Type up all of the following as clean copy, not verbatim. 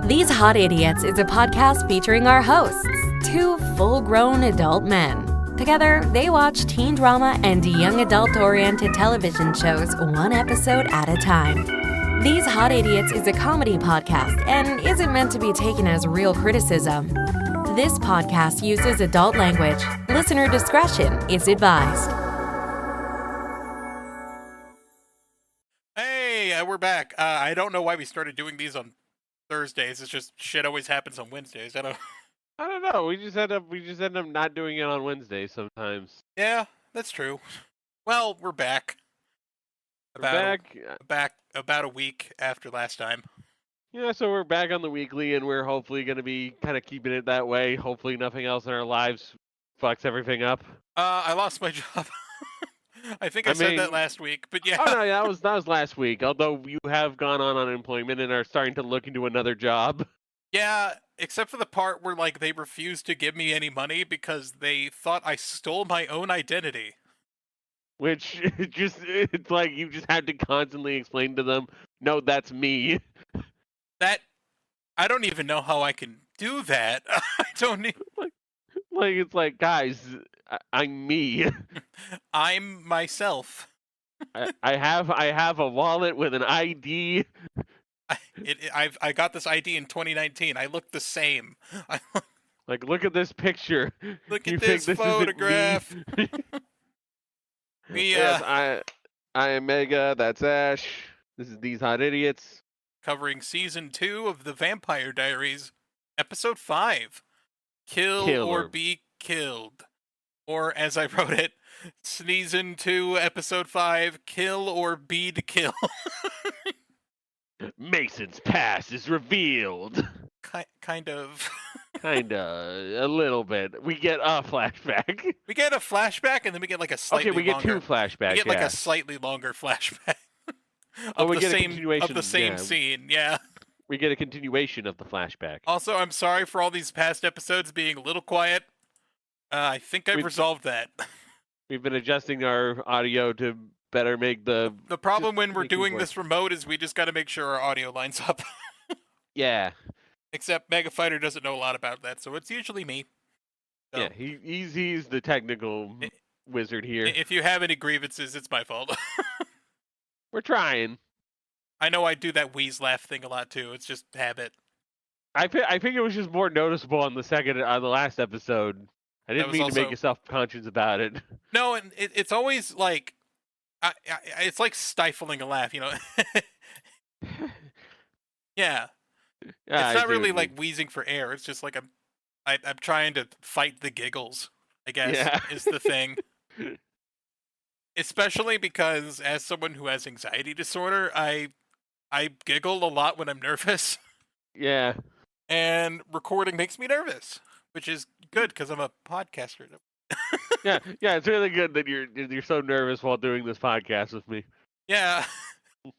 These Hot Idiots is a podcast featuring our hosts, two full-grown adult men. Together, they watch teen drama and young adult-oriented television shows one episode at a time. These Hot Idiots is a comedy podcast and isn't meant to be taken as real criticism. This podcast uses adult language. Listener discretion is advised. Hey, we're back. I don't know why we started doing these on Thursdays. It's just shit always happens on Wednesdays. I don't know. We just end up not doing it on Wednesdays sometimes. Yeah, that's true. Well, we're back. About a week after last time. Yeah, so we're back on the weekly, and we're hopefully going to be kind of keeping it that way. Hopefully nothing else in our lives fucks everything up. I lost my job. I think I said that last week, but yeah. Oh, no, yeah, that was last week, although you have gone on unemployment and are starting to look into another job. Yeah, except for the part where, like, they refused to give me any money because they thought I stole my own identity. Which, it's like you just had to constantly explain to them, no, that's me. I don't even know how I can do that. I don't even... Like, it's like, guys, I'm me. I'm myself. I have a wallet with an ID. I got this ID in 2019. I look the same. Like, look at this picture. Look at this photograph. Yes, I am Mega. That's Ash. This is These Hot Idiots. Covering Season 2 of The Vampire Diaries, Episode 5. Kill or be killed. Or, as I wrote it, Season 2, Episode 5, Kill or be to kill. Mason's past is revealed. Kind of. A little bit. We get a flashback. We get a flashback, and then we get like a slightly longer... Okay, we get two flashbacks, We get like a slightly longer flashback. Of the same scene, yeah. We get a continuation of the flashback. Also, I'm sorry for all these past episodes being a little quiet. I think I've resolved that. We've been adjusting our audio to better make the... The problem when we're doing this remote is we just got to make sure our audio lines up. Yeah. Except Mega Fighter doesn't know a lot about that, so it's usually me. So, yeah, he's the technical wizard here. If you have any grievances, it's my fault. We're trying. I know I do that wheeze laugh thing a lot too. It's just habit. I think it was just more noticeable on the last episode. I didn't mean to make you self-conscious about it. No, and it's always like, it's like stifling a laugh, you know. Yeah. It's not really like wheezing for air. It's just like I'm trying to fight the giggles, I guess, is the thing. Especially because as someone who has anxiety disorder, I giggle a lot when I'm nervous. Yeah. And recording makes me nervous, which is good because I'm a podcaster. yeah, it's really good that you're so nervous while doing this podcast with me. Yeah.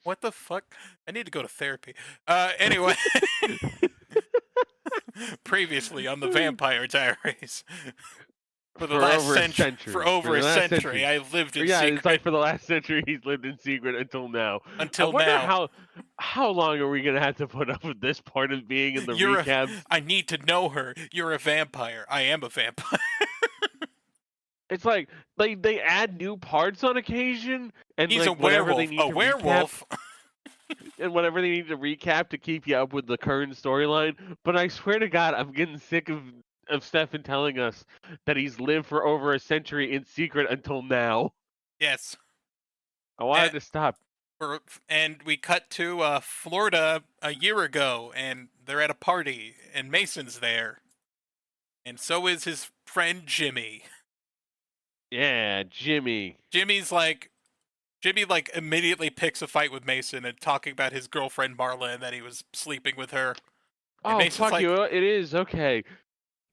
What the fuck? I need to go to therapy. Anyway. Previously on the Vampire Diaries. For over a century, I've lived in secret. Yeah, it's like for the last century, he's lived in secret until now. Until now. How long are we going to have to put up with this part of being in the recaps? I need to know her. You're a vampire. I am a vampire. It's like they add new parts on occasion. And he's a werewolf. And whatever they need to recap to keep you up with the current storyline. But I swear to God, I'm getting sick of Stefan telling us that he's lived for over a century in secret until now. Yes. I wanted to stop. And we cut to Florida a year ago, and they're at a party, and Mason's there. And so is his friend Jimmy. Yeah, Jimmy. Jimmy immediately picks a fight with Mason and talking about his girlfriend Marla and that he was sleeping with her. And oh, Mason's fuck you. It is. Okay.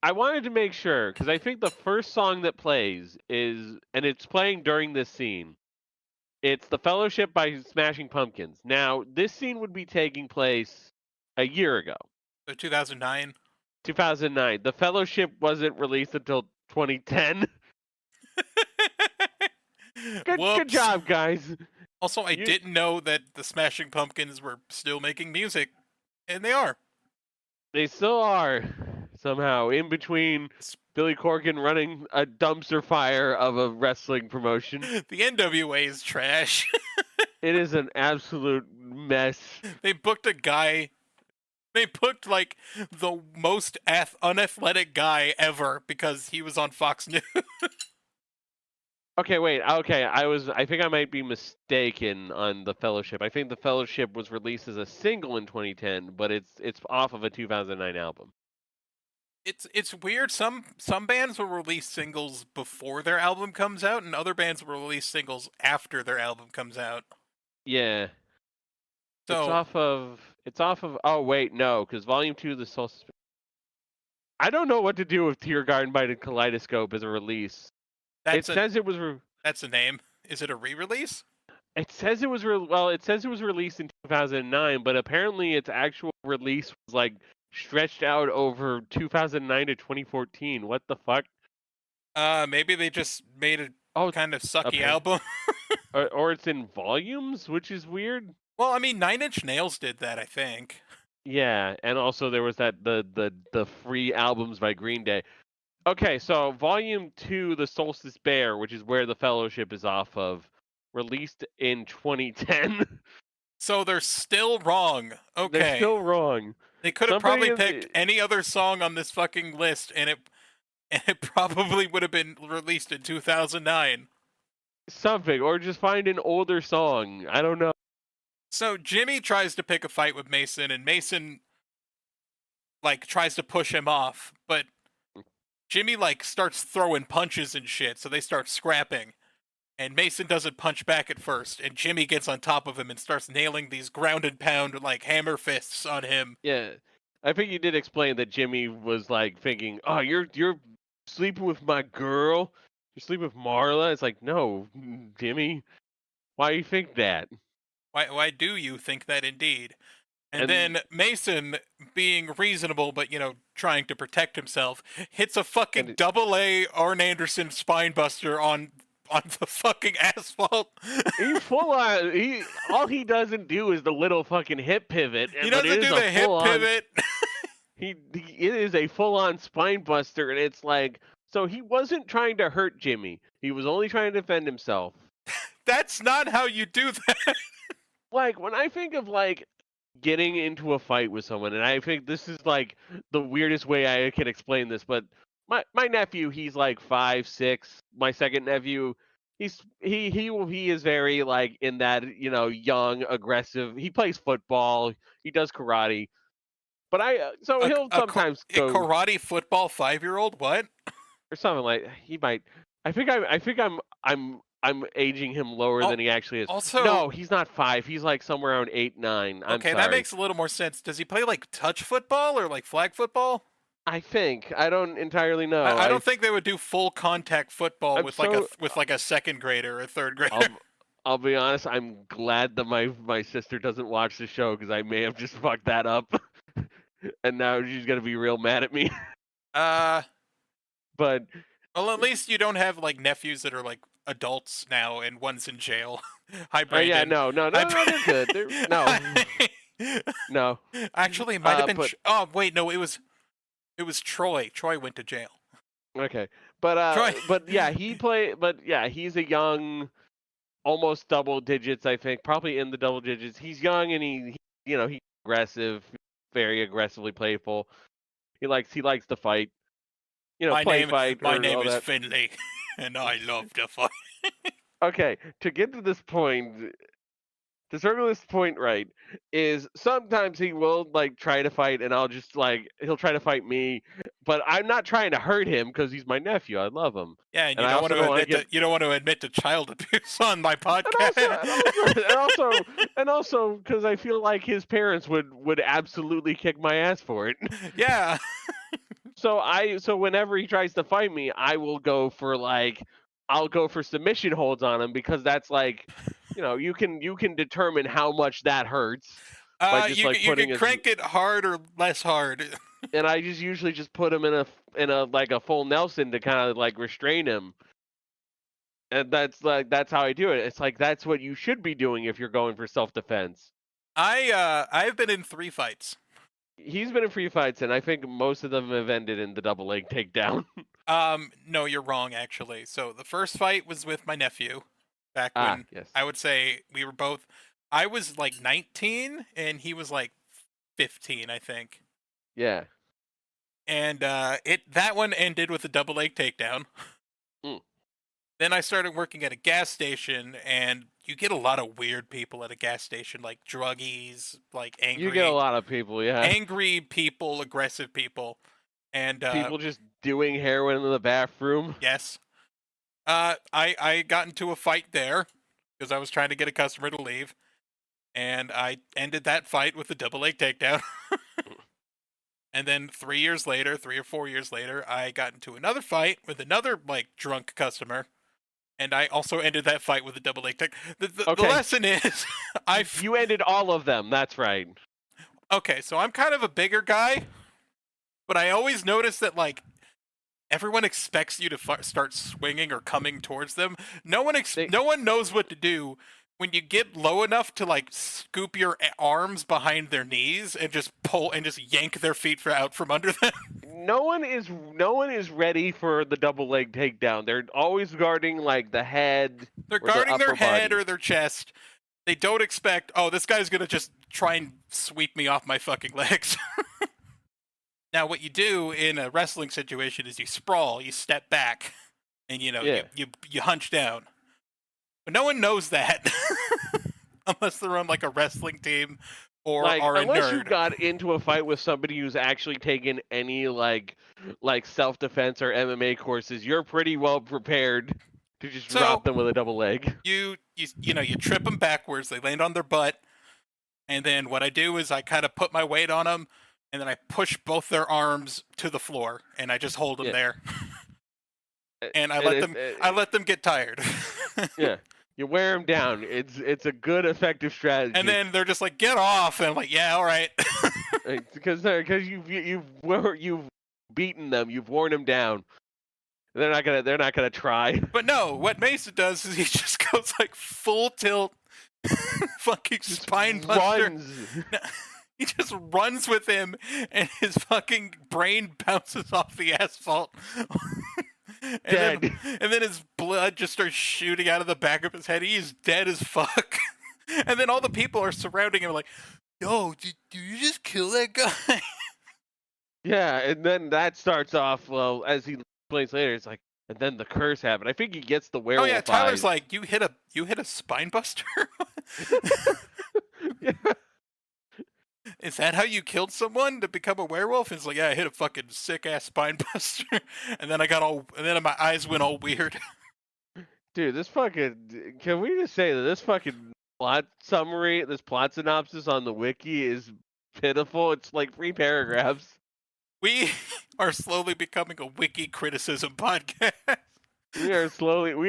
I wanted to make sure, because I think the first song that plays is, and it's playing during this scene, it's The Fellowship by Smashing Pumpkins. Now, this scene would be taking place a year ago. So 2009? 2009. The Fellowship wasn't released until 2010. Good job, guys. Also, I didn't know that the Smashing Pumpkins were still making music, and they are. They still are somehow in between Billy Corgan running a dumpster fire of a wrestling promotion. The NWA is trash. It is an absolute mess. They booked a guy. They booked like the most unathletic guy ever because he was on Fox News. Okay, wait. Okay, I think I might be mistaken on the Fellowship. I think the Fellowship was released as a single in 2010, but it's off of a 2009 album. It's weird. Some bands will release singles before their album comes out, and other bands will release singles after their album comes out. Yeah. So It's off of. Oh wait, no, because Volume 2 of the Soul. I don't know what to do with Tear Garden by the Kaleidoscope as a release. That's a name. Is it a re-release? It says it was it says it was released in 2009, but apparently its actual release was like stretched out over 2009 to 2014. What the fuck? Maybe they just made a kind of sucky album. or it's in volumes, which is weird. Well, I mean, Nine Inch Nails did that, I think. Yeah, and also there was that the free albums by Green Day. Okay, so Volume 2, The Solstice Bear, which is where the Fellowship is off of, released in 2010. So they're still wrong. Okay. They're still wrong. They could have probably picked any other song on this fucking list, and it probably would have been released in 2009. Something, or just find an older song. I don't know. So Jimmy tries to pick a fight with Mason, and Mason, like, tries to push him off, but Jimmy, like, starts throwing punches and shit, so they start scrapping. And Mason doesn't punch back at first, and Jimmy gets on top of him and starts nailing these ground and pound, like, hammer fists on him. Yeah. I think you did explain that Jimmy was, like, thinking, oh, you're sleeping with my girl? You're sleeping with Marla? It's like, no, Jimmy. Why do you think that? Why do you think that indeed? And then Mason, being reasonable but, trying to protect himself, hits a fucking double-A Arn Anderson spinebuster on the fucking asphalt. He full on. All he doesn't do is the little fucking hip pivot. He doesn't do the hip pivot. It is a full-on spinebuster, and it's like, so he wasn't trying to hurt Jimmy. He was only trying to defend himself. That's not how you do that. Like, when I think of, like, getting into a fight with someone, and I think this is, like, the weirdest way I can explain this, but my nephew, he's, like, 5, 6. My second nephew, he is very, like, in that, young, aggressive. He plays football. He does karate. But he'll sometimes go... karate football 5-year-old? What? Or something like... He might... I think I'm aging him lower than he actually is. Also, no, he's not 5. He's like somewhere around 8, 9. Okay, that makes a little more sense. Does he play like touch football or like flag football? I think. I don't entirely know. I don't think they would do full contact football with a second grader or a third grader. I'll be honest. I'm glad that my sister doesn't watch the show because I may have just fucked that up, and now she's gonna be real mad at me. But well, at least you don't have like nephews that are like adults now, and one's in jail. Hi, Brandon. Yeah, no, they're good. No. Actually, it might have been. Oh wait, no, it was Troy. Troy went to jail. Okay, but Troy. but yeah, he's a young, almost double digits. I think probably in the double digits. He's young and he's aggressive, very aggressively playful. He likes to fight. My name is that. Finley, and I love to fight. Okay, to get to this point, to circle this point right, is sometimes he will like try to fight, and I'll just like he'll try to fight me, but I'm not trying to hurt him because he's my nephew. I love him. Yeah, and you don't want to admit to child abuse on my podcast. And also because I feel like his parents would absolutely kick my ass for it. Yeah. So whenever he tries to fight me, I'll go for submission holds on him because that's like, you can determine how much that hurts. By just, you can crank it hard or less hard. And I just usually just put him in a like a full Nelson to kind of like restrain him. And that's how I do it. It's like that's what you should be doing if you're going for self-defense. I've been in 3 fights. He's been in free fights, and I think most of them have ended in the double leg takedown. No, you're wrong, actually. So the first fight was with my nephew, back when Yes. I would say we were both. I was like 19 and he was like 15, I think. Yeah. And that one ended with a double leg takedown. Mm. Then I started working at a gas station, and you get a lot of weird people at a gas station, like druggies, like You get a lot of people, yeah. angry people, aggressive people, and People just doing heroin in the bathroom. yes. I got into a fight there because I was trying to get a customer to leave, and I ended that fight with a double leg takedown. And then 3 or 4 years later, I got into another fight with another like drunk customer, and I also ended that fight with a double leg take. The lesson is, You ended all of them. That's right. Okay, so I'm kind of a bigger guy, but I always notice that like everyone expects you to start swinging or coming towards them. No one knows what to do when you get low enough to like scoop your arms behind their knees and just pull and just yank their feet out from under them. No one is ready for the double leg takedown. They're always guarding like the head. They're guarding their head body. or their chest. They don't expect, oh, this guy's gonna just try and sweep me off my fucking legs. Now, what you do in a wrestling situation is you sprawl, you step back, and you hunch down. But no one knows that unless they're on like a wrestling team or are a nerd. Unless you got into a fight with somebody who's actually taken any like self-defense or MMA courses, you're pretty well prepared to just drop them with a double leg. You trip them backwards, they land on their butt, and then what I do is I kind of put my weight on them, and then I push both their arms to the floor, and I just hold them there. And I let them get tired. Yeah. You wear them down. It's a good, effective strategy. And then they're just like, "Get off!" And I'm like, "Yeah, all right." Because you've beaten them, you've worn them down. They're not gonna try. But no, what Mason does is he just goes like full tilt, fucking spine buster. He just runs with him, and his fucking brain bounces off the asphalt. And then his blood just starts shooting out of the back of his head. He is dead as fuck. And then all the people are surrounding him like, yo, did you just kill that guy? Yeah, and then that starts off, well, as he explains later, it's like, and then the curse happened. I think he gets the werewolf. Oh yeah, Tyler's like, you hit a spine buster? Yeah. Is that how you killed someone to become a werewolf? And it's like, yeah, I hit a fucking sick ass spine buster, and then my eyes went all weird. Dude, can we just say that this fucking plot summary, this plot synopsis on the wiki is pitiful. It's like 3 paragraphs. We are slowly becoming a wiki criticism podcast. We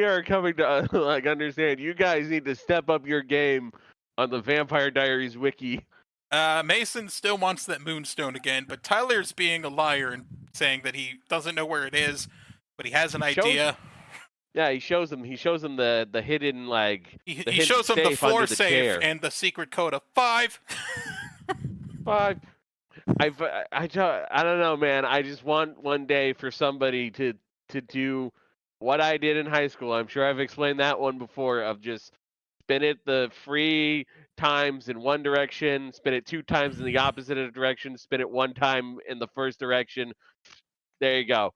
are coming to like understand. You guys need to step up your game on the Vampire Diaries wiki. Mason still wants that moonstone again, but Tyler's being a liar and saying that he doesn't know where it is, but he has an idea. Yeah, he shows them the hidden like he shows them the floor safe and the secret code of 5. 5. I don't know, man. I just want one day for somebody to do what I did in high school. I'm sure I've explained that one before, of just spin it the 3 times in one direction, spin it 2 times in the opposite direction, spin it 1 time in the first direction. There you go.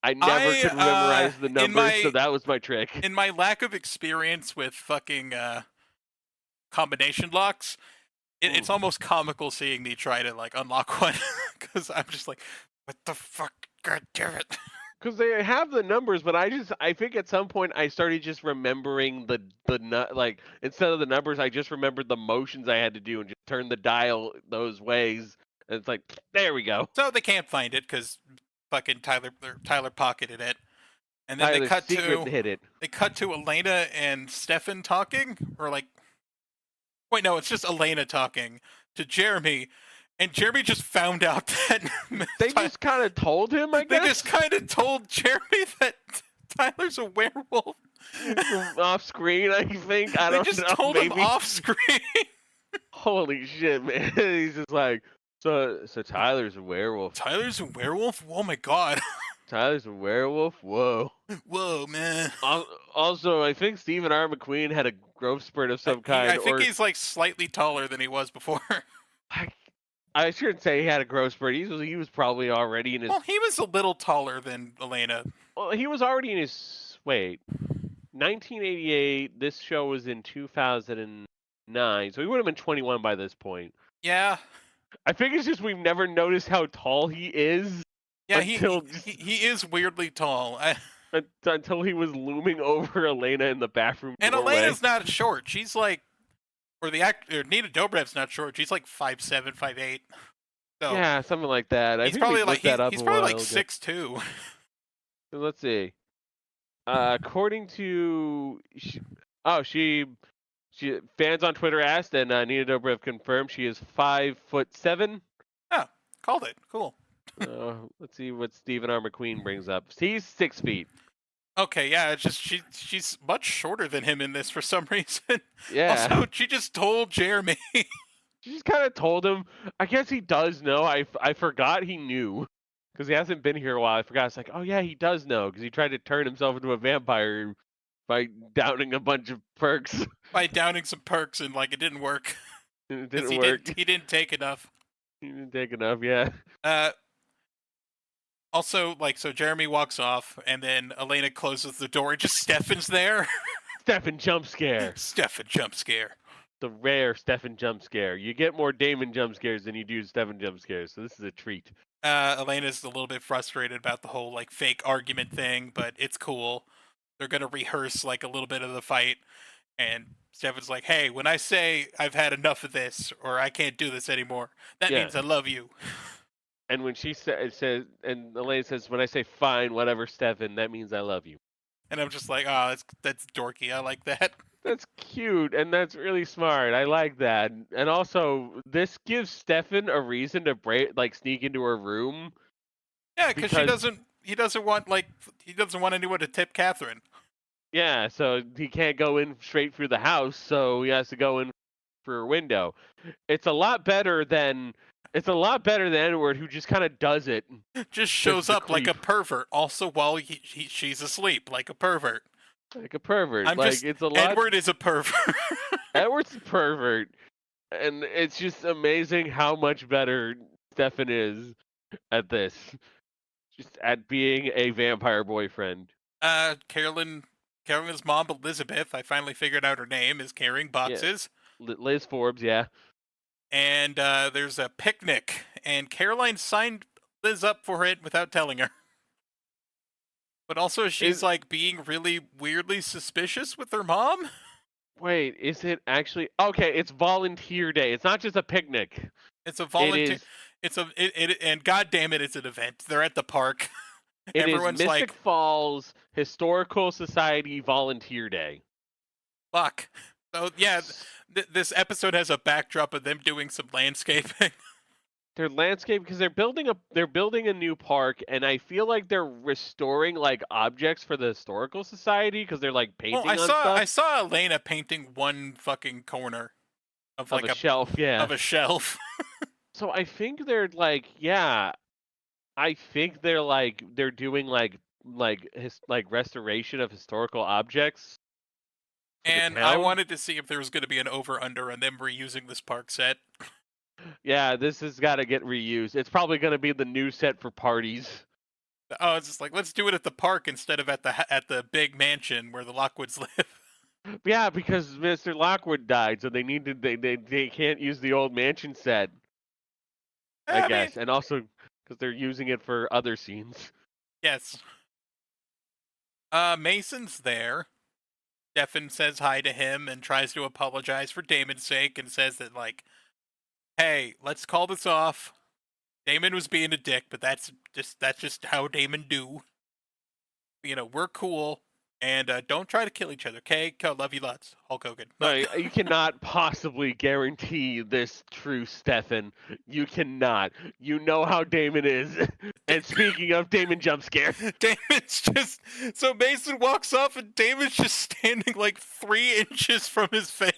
I never could memorize the numbers, so that was my trick. In my lack of experience with fucking combination locks, it's almost comical seeing me try to like unlock one, because I'm just like, what the fuck? God damn it. Because they have the numbers, but I think at some point I started just remembering like instead of the numbers, I just remembered the motions I had to do and just turn the dial those ways. And it's like, there we go. So they can't find it because fucking Tyler pocketed it. And then Tyler's they cut to Elena and Stefan talking, or like, wait, no, it's just Elena talking to Jeremy. And Jeremy just found out that they just kind of told him, I guess? They just kind of told Jeremy that Tyler's a werewolf. Off screen, I think. I don't know. They just told him off screen. Holy shit, man. He's just like, So Tyler's a werewolf. Tyler's a werewolf? Oh my god. Tyler's a werewolf? Whoa. Whoa, man. Also, I think Stephen R. McQueen had a growth spurt of some kind. I think he's like slightly taller than he was before. I shouldn't say he had a growth spurt. He was probably already in his... Well, he was a little taller than Elena. Well, he was already in his... Wait. 1988, this show was in 2009, so he would have been 21 by this point. Yeah. I think it's just we've never noticed how tall he is. Yeah, he is weirdly tall. Until he was looming over Elena in the bathroom and doorway. Elena's not short. She's like... Or Nina Dobrev's not short. She's like 5'7", 5'8". So yeah, something like that. He's probably like 6'2". So let's see. According to she fans on Twitter asked, and Nina Dobrev confirmed she is 5'7". Oh, called it. Cool. Let's see what Stephen R. McQueen brings up. He's 6 feet. Okay, yeah, it's just she's much shorter than him in this for some reason. Yeah. Also, she just told Jeremy. She just kind of told him. I guess he does know. I forgot he knew. Because he hasn't been here a while. I forgot. It's like, oh yeah, he does know. Because he tried to turn himself into a vampire by downing a bunch of perks. By downing some perks and like it didn't work. It didn't work. He didn't take enough. He didn't take enough, yeah. Also, like, so Jeremy walks off, and then Elena closes the door, and just Stefan's there. Stefan jump scare. Stefan jump scare. The rare Stefan jump scare. You get more Damon jump scares than you do Stefan jump scares, so this is a treat. Elena's a little bit frustrated about the whole, like, fake argument thing, but it's cool. They're gonna rehearse, like, a little bit of the fight, and Stefan's like, hey, when I say I've had enough of this, or I can't do this anymore, that means I love you. And when she says, and Elena says, when I say fine, whatever, Stefan, that means I love you. And I'm just like, oh, that's dorky. I like that. That's cute, and that's really smart. I like that. And also, this gives Stefan a reason to sneak into her room. Yeah, because he doesn't want anyone to tip Catherine. Yeah, so he can't go in straight through the house, so he has to go in through her window. It's a lot better than Edward, who just kind of does it. Just shows up like a pervert. Also, while she's asleep, like a pervert. Like a pervert. Edward is a pervert. Edward's a pervert, and it's just amazing how much better Stefan is at this. Just at being a vampire boyfriend. Carolyn's mom, Elizabeth, I finally figured out her name, is carrying boxes. Yeah. Liz Forbes, yeah. And there's a picnic, and Caroline signed Liz up for it without telling her. But also, she's like being really weirdly suspicious with her mom. Wait, is it actually okay? It's volunteer day. It's not just a picnic. It's a volunteer. And God damn it, it's an event. They're at the park. Everyone's is Mystic Falls Historical Society Volunteer Day. Fuck. So yeah, this episode has a backdrop of them doing some landscaping. They're landscape because they're building a new park, and I feel like they're restoring like objects for the historical society because they're like painting on stuff. I saw Elena painting one fucking corner of like a shelf, yeah. Of a shelf. So I think they're like, yeah, I think they're doing like restoration of historical objects. And I wanted to see if there was going to be an over-under on them reusing this park set. Yeah, this has got to get reused. It's probably going to be the new set for parties. Oh, it's just like, let's do it at the park instead of at the big mansion where the Lockwoods live. Yeah, because Mr. Lockwood died, so they can't use the old mansion set. I guess, and also because they're using it for other scenes. Yes. Mason's there. Stefan says hi to him and tries to apologize for Damon's sake and says that, like, hey, let's call this off. Damon was being a dick, but that's just how Damon do. You know, we're cool, and don't try to kill each other, okay? Love you lots, Hulk Hogan. No, you cannot possibly guarantee this true, Stefan. You cannot. You know how Damon is. And speaking of Damon jump scare. Damon's just... So Mason walks off, and Damon's just standing like 3 inches from his face.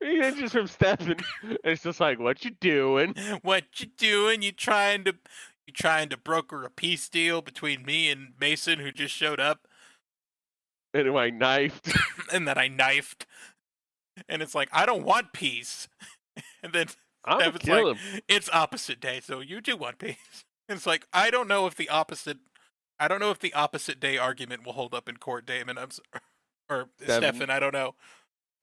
He inches from Stefan. And it's just like, what you doing? What you doing? You trying to broker a peace deal between me and Mason, who just showed up, And I knifed. and that I knifed. And it's like, I don't want peace. And then I'm gonna Stefan's kill like, him. it's opposite day, so you do want peace. And it's like, I don't know if the opposite day argument will hold up in court, Damon. Or Stefan, I don't know.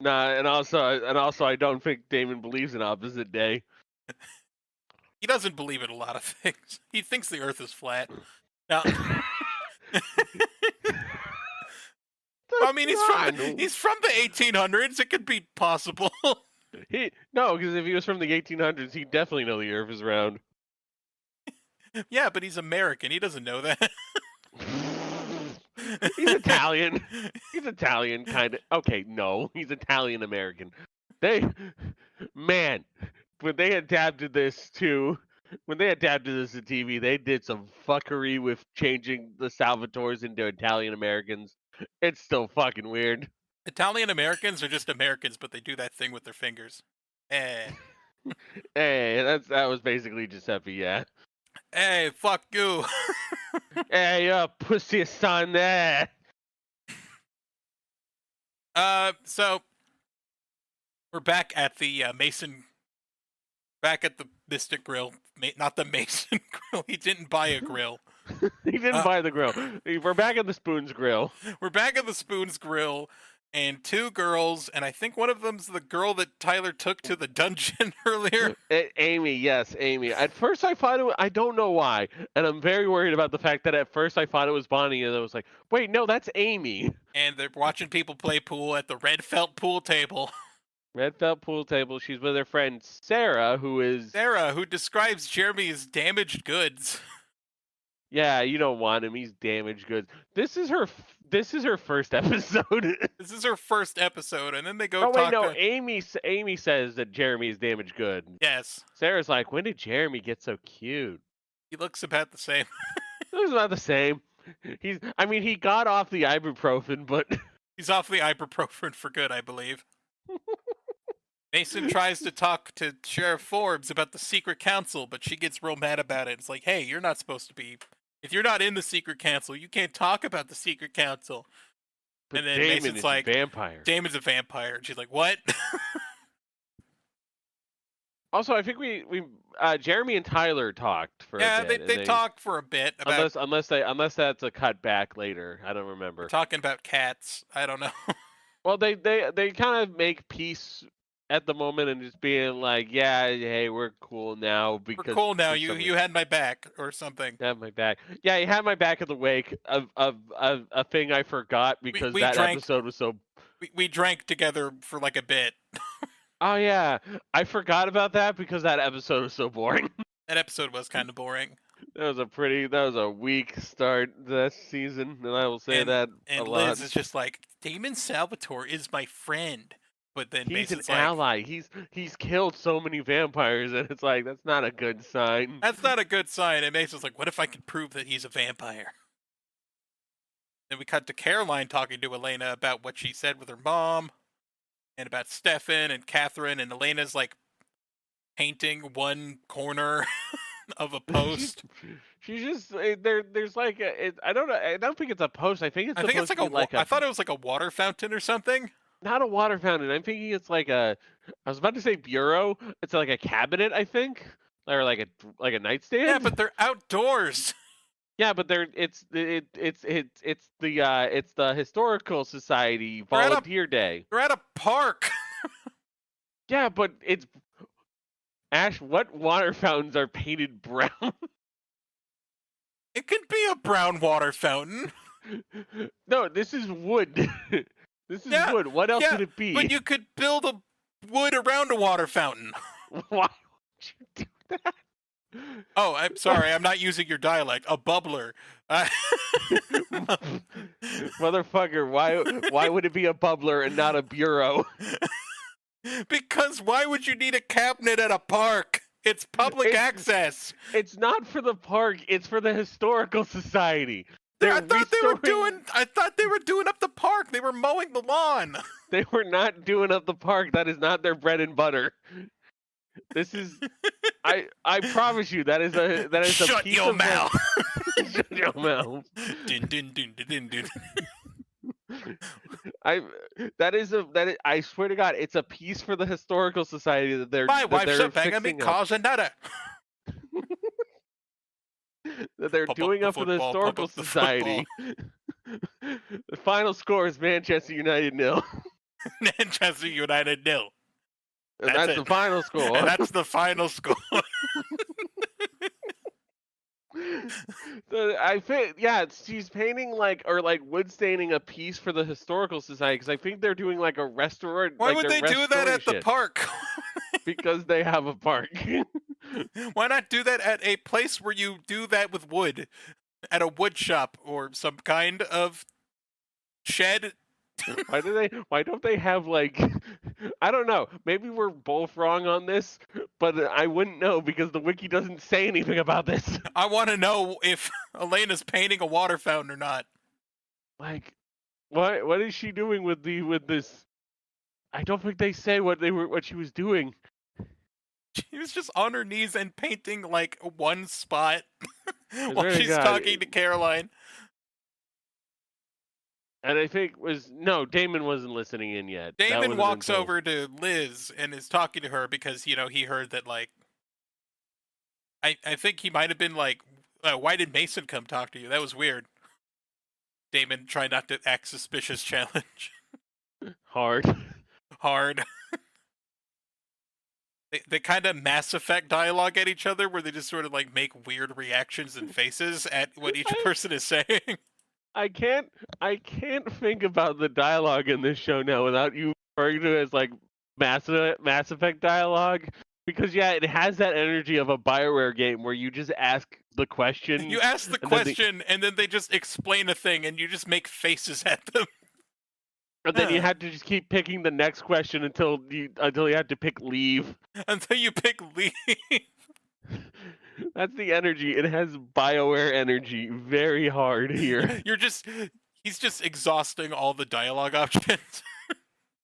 Nah, and also, I don't think Damon believes in opposite day. He doesn't believe in a lot of things. He thinks the Earth is flat. Now, I mean, he's from the 1800s. It could be possible. No, because if he was from the 1800s, he'd definitely know the Earth is round. Yeah, but he's American. He doesn't know that. He's Italian. He's Italian, kind of. Okay, no, he's Italian American. When they adapted this to TV, they did some fuckery with changing the Salvatores into Italian Americans. It's still fucking weird. Italian Americans are just Americans, but they do that thing with their fingers. Hey, that was basically Giuseppe, yeah. Hey, fuck you. Hey, pussy son there. So we're back at the back at the Mystic Grill. Not the Mason Grill. He didn't buy a grill. He didn't buy the grill. We're back at the Spoons Grill. We're back at the Spoons Grill, and two girls, and I think one of them's the girl that Tyler took to the dungeon earlier. Amy, yes, Amy. At first I thought I don't know why, and I'm very worried about the fact that at first I thought it was Bonnie, and I was like, wait, no, that's Amy. And they're watching people play pool at the red felt pool table. Red felt pool table. She's with her friend Sarah, who describes Jeremy as damaged goods. Yeah, you don't want him. He's damaged goods. This is her first episode. This is her first episode, and then they go. Oh wait, no. Amy says that Jeremy is damaged good. Yes. Sarah's like, when did Jeremy get so cute? He looks about the same. He looks about the same. He got off the ibuprofen, but he's off the ibuprofen for good, I believe. Mason tries to talk to Sheriff Forbes about the secret council, but she gets real mad about it. It's like, hey, you're not supposed to be. If you're not in the secret council, you can't talk about the secret council. But and then Damon Mason's is like, a vampire. Damon's a vampire. And she's like, what? Also, I think we Jeremy and Tyler talked for a bit. Yeah, they talked for a bit about unless that's a cut back later. I don't remember. Talking about cats. I don't know. Well, they kind of make peace at the moment and just being like, yeah, hey, we're cool now because we're cool now. You had my back or something. Had my back. Yeah, you had my back at the wake of a thing I forgot because that episode was so. We drank together for like a bit. Oh yeah, I forgot about that because that episode was so boring. That episode was kind of boring. That was a weak start this season, and I will say that a lot. And Liz is just like, Damon Salvatore is my friend, but then he's Mason's an ally. He's killed so many vampires, and it's like that's not a good sign. That's not a good sign. And Mason's like, what if I can prove that he's a vampire? Then we cut to Caroline talking to Elena about what she said with her mom, and about Stefan and Catherine, and Elena's like painting one corner of a post. She's just there's like I don't know. I don't think it's a post. I think it's like I thought it was like a water fountain or something. Not a water fountain. I'm thinking it's like I was about to say bureau. It's like a cabinet, I think, or like a nightstand. Yeah, but they're outdoors. Yeah, but it's the historical society volunteer day. They're at a park. Yeah, but it's Ash. What water fountains are painted brown? It could be a brown water fountain. No, this is wood. This is wood. What else could it be? But you could build a wood around a water fountain. Why would you do that? Oh, I'm sorry. I'm not using your dialect. A bubbler. Motherfucker, why would it be a bubbler and not a bureau? Because why would you need a cabinet at a park? It's public access. It's not for the park. It's for the historical society. They're I thought they were doing up the park. They were mowing the lawn. They were not doing up the park. That is not their bread and butter. This is, I promise you, that is a Shut piece your of mouth. Shut your mouth. Dun, dun, dun, dun, dun, dun. I swear to God, it's a piece for the historical society that they're My wife's they're a bag of me fixing up, cause another. that they're Pump up doing the up for the football, historical pump up the society. The final score is Manchester United 0. Manchester United 0. And That's that's it. the final score. And that's the final score. So I think, yeah, she's painting like wood staining a piece for the historical society, because I think they're doing like a restaurant. Why like would they're they do that at the restoration, park? because they have a park. Why not do that at a place where you do that with wood? At a wood shop or some kind of shed? Why don't they have like, I don't know, maybe we're both wrong on this, but I wouldn't know because the wiki doesn't say anything about this. I want to know if Elena's painting a water fountain or not. Like, what is she doing with this? I don't think they say what she was doing. She was just on her knees and painting like one spot while Swear to she's God. talking to Caroline. And I think Damon wasn't listening in yet. That Damon wasn't walks until- over to Liz and is talking to her because, he heard that, like, I think he might have been like, why did Mason come talk to you? That was weird. Damon trying not to act suspicious challenge. Hard. They kind of Mass Effect dialogue at each other where they just sort of like make weird reactions and faces at what each person is saying. I can't think about the dialogue in this show now without you referring to it as like Mass Effect dialogue. Because yeah, it has that energy of a BioWare game where you just ask the question. You ask the question and then they just explain a thing and you just make faces at them. And then you have to just keep picking the next question until you have to pick leave. Until you pick leave. That's the energy. It has BioWare energy very hard here. He's just exhausting all the dialogue options.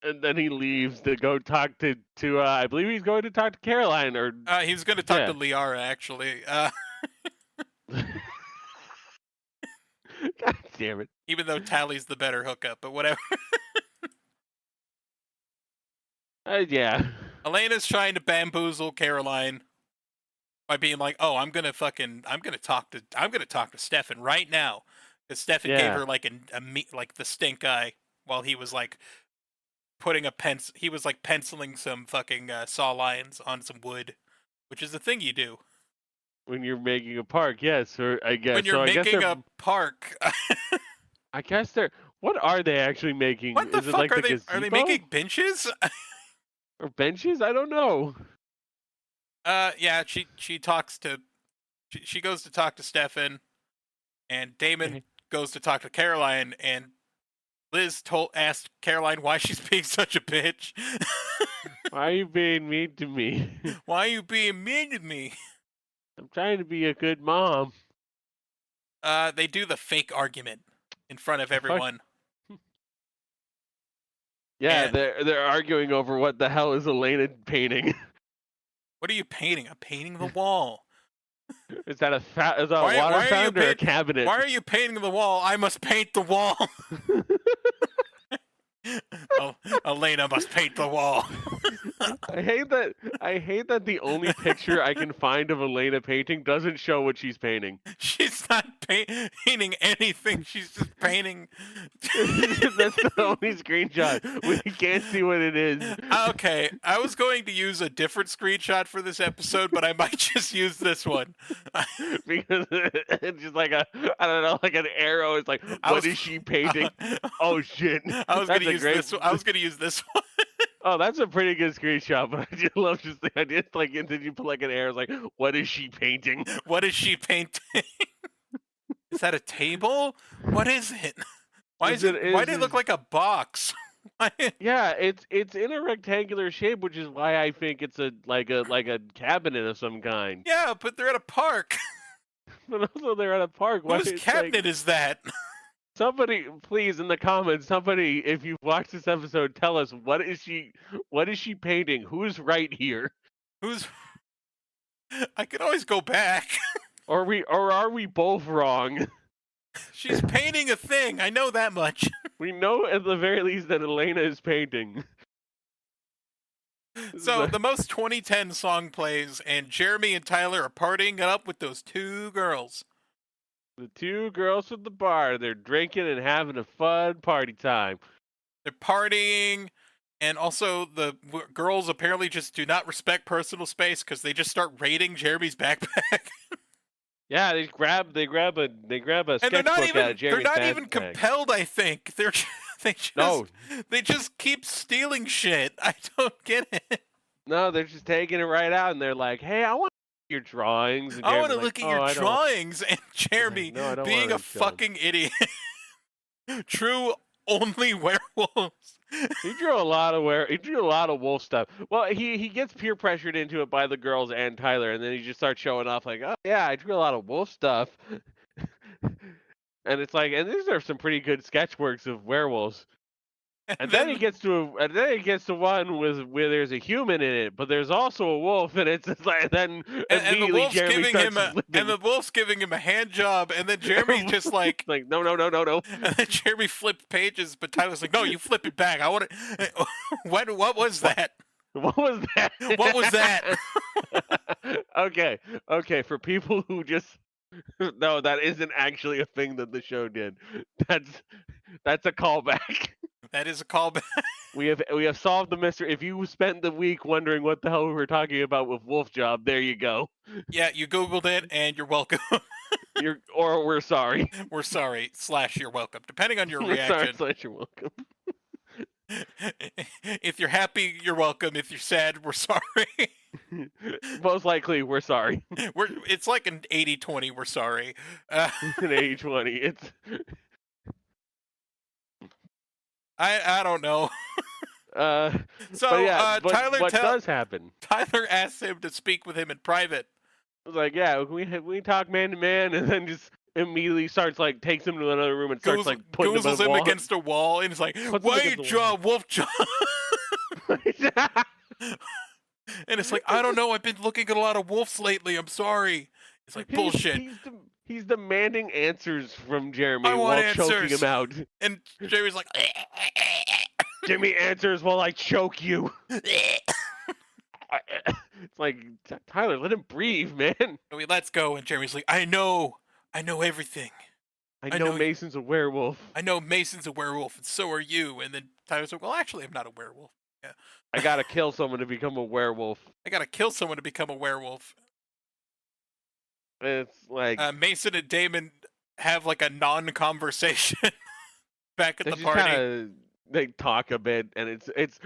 And then he leaves to go talk to I believe he's going to talk to Caroline or he was going to talk to Liara actually. God damn it. Even though Tally's the better hookup, but whatever. Yeah. Elena's trying to bamboozle Caroline by being like, "Oh, I'm gonna talk to Stefan right now," because Stefan gave her like like the stink eye while he was like penciling some fucking saw lines on some wood, which is the thing you do when you're making a park. Yes, or I guess when you're making a park. I guess what are they actually making? What the is fuck it like are the they? gazebo? Are they making benches? Or benches? I don't know. Yeah, she goes to talk to Stefan, and Damon goes to talk to Caroline, and Liz asked Caroline why she's being such a bitch. Why are you being mean to me? Why are you being mean to me? I'm trying to be a good mom. They do the fake argument in front of everyone. Yeah, and they're arguing over what the hell is Elena painting. What are you painting? I'm painting the wall. Is that a water fountain or a cabinet? Why are you painting the wall? I must paint the wall. Oh, Elena must paint the wall. I hate that the only picture I can find of Elena painting doesn't show what she's painting. She's not painting anything. She's just painting. That's the only screenshot. We can't see what it is. Okay, I was going to use a different screenshot for this episode, but I might just use this one. Because it's just like I don't know, like an arrow. It's like, what is she painting? Oh shit! I was going to use this one. I was going to use this one. Oh, that's a pretty good screenshot, but I just love the idea. It's like, and then you put like an arrow. It's like, what is she painting? What is she painting? Is that a table? What is it? Why does it look like a box? Yeah, it's in a rectangular shape, which is why I think it's like a cabinet of some kind. Yeah, but they're at a park. But also they're at a park. Whose cabinet is that? Somebody, please, in the comments, somebody, if you've watched this episode, tell us what is she painting? Who's right here? I could always go back. Or are we both wrong? She's painting a thing. I know that much. We know at the very least that Elena is painting. So the most 2010 song plays, and Jeremy and Tyler are partying it up with those two girls. The two girls at the bar, they're drinking and having a fun party time. They're partying, and also the girls apparently just do not respect personal space because they just start raiding Jeremy's backpack. Yeah, they grab a sketchbook and they're not even, out of Jeremy's they're not backpack. even compelled, I think. They just keep stealing shit. I don't get it. No, they're just taking it right out, and they're like, "Hey, I want your drawings." And I want to like, look at your drawings. And Jeremy, no, being a fucking idiot. True only werewolves. He drew a lot of wolf stuff. Well, he gets peer pressured into it by the girls and Tyler, and then he just starts showing off like, "Oh yeah, I drew a lot of wolf stuff." And it's like, and these are some pretty good sketchworks of werewolves. And then he gets to one where there's a human in it, but there's also a wolf, and it's just like then immediately Jeremy starts flipping. And the wolf's giving him a hand job, and then Jeremy's just like no. And then Jeremy flipped pages, but Tyler's like, no, you flip it back. I want to. What was that? What was that? What was that? Okay. For people who just no, that isn't actually a thing that the show did. That's a callback. That is a callback. We have solved the mystery. If you spent the week wondering what the hell we were talking about with Wolf Job, there you go. Yeah, you Googled it, and you're welcome. Or we're sorry. We're sorry / you're welcome, depending on your reaction. Sorry / you're welcome. If you're happy, you're welcome. If you're sad, we're sorry. Most likely, we're sorry. It's like an 80-20, we're sorry. An 80-20. It's... I don't know. Tyler does happen? Tyler asks him to speak with him in private. I was like, yeah, we talk man to man, and then just immediately starts like takes him to another room and starts like putting him against a wall, and he's like, "Why you draw Wolf Jaw?" And it's like, I don't know. I've been looking at a lot of wolves lately. I'm sorry. It's like bullshit. He's demanding answers from Jeremy while choking him out. And Jeremy's like, "Give me answers while I choke you." It's like, Tyler, let him breathe, man. Let's go. And Jeremy's like, I know everything. I know Mason's a werewolf. I know Mason's a werewolf, and so are you. And then Tyler's like, well, actually, I'm not a werewolf. Yeah. I gotta kill someone to become a werewolf. It's like Mason and Damon have like a non-conversation back at the party. They talk a bit, and it's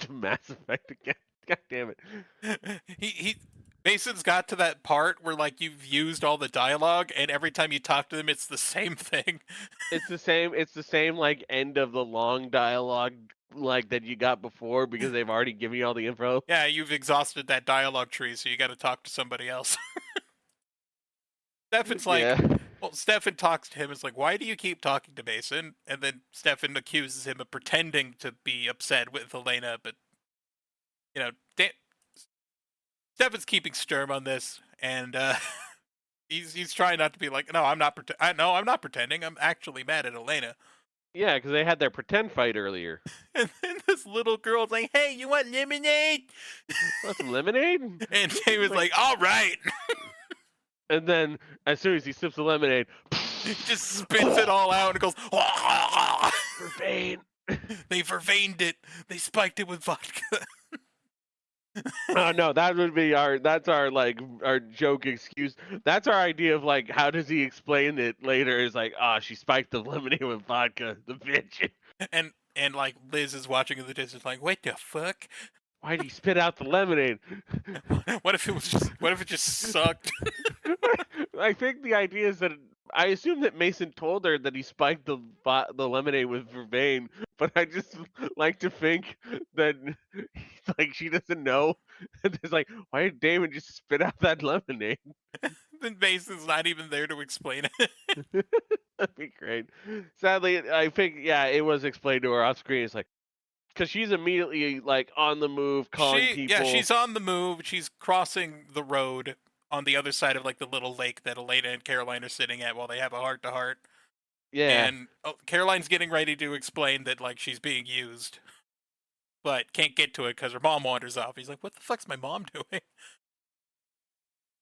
Mass Effect again. God damn it. Mason's got to that part where like you've used all the dialogue, and every time you talk to them, it's the same thing. It's the same like end of the long dialogue like that you got before because they've already given you all the info. Yeah, you've exhausted that dialogue tree, so you got to talk to somebody else. Stefan's like, well, Stefan talks to him. It's like, why do you keep talking to Mason? And then Stefan accuses him of pretending to be upset with Elena, but Stefan's keeping Sturm on this, and he's trying not to be like, no, I'm not pretending. I'm actually mad at Elena. Yeah, because they had their pretend fight earlier. And then this little girl's like, hey, you want lemonade? Want some lemonade? And David's like, all right. And then, as soon as he sips the lemonade, he just spits it all out and goes, Vervain. They vervained it. They spiked it with vodka. Oh no, that would be our joke excuse. That's our idea of like, how does he explain it later? Is like, she spiked the lemonade with vodka, the bitch. And like Liz is watching in the distance, like, what the fuck? Why'd he spit out the lemonade? What if it just sucked? I think the idea is that I assume that Mason told her that he spiked the lemonade with Vervain, but I just like to think that like she doesn't know. It's like, why did Damon just spit out that lemonade? then Mason's not even there to explain it. That'd be great. Sadly, I think it was explained to her off screen. It's like because she's immediately like on the move, calling people. She's on the move. She's crossing the road on the other side of like the little lake that Elena and Caroline are sitting at while they have a heart to heart. Yeah. And Caroline's getting ready to explain that like she's being used, but can't get to it because her mom wanders off. He's like, "What the fuck's my mom doing?"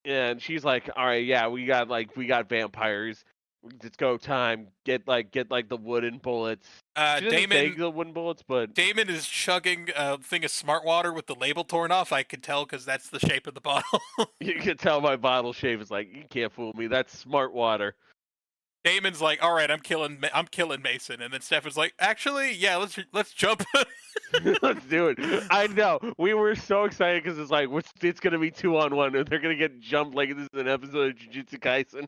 Yeah, and she's like, "All right, yeah, we got vampires. It's go time. Get the wooden bullets." She doesn't say the wooden bullets, but Damon is chugging a thing of smart water with the label torn off. I could tell because that's the shape of the bottle. you can tell my bottle shape is like, you can't fool me. That's smart water. Damon's like, "All right, I'm killing Mason," and then Stefan's like, "Actually, yeah, let's jump." Let's do it. I know. We were so excited because it's like it's gonna be 2-on-1, and they're gonna get jumped like this is an episode of Jujutsu Kaisen.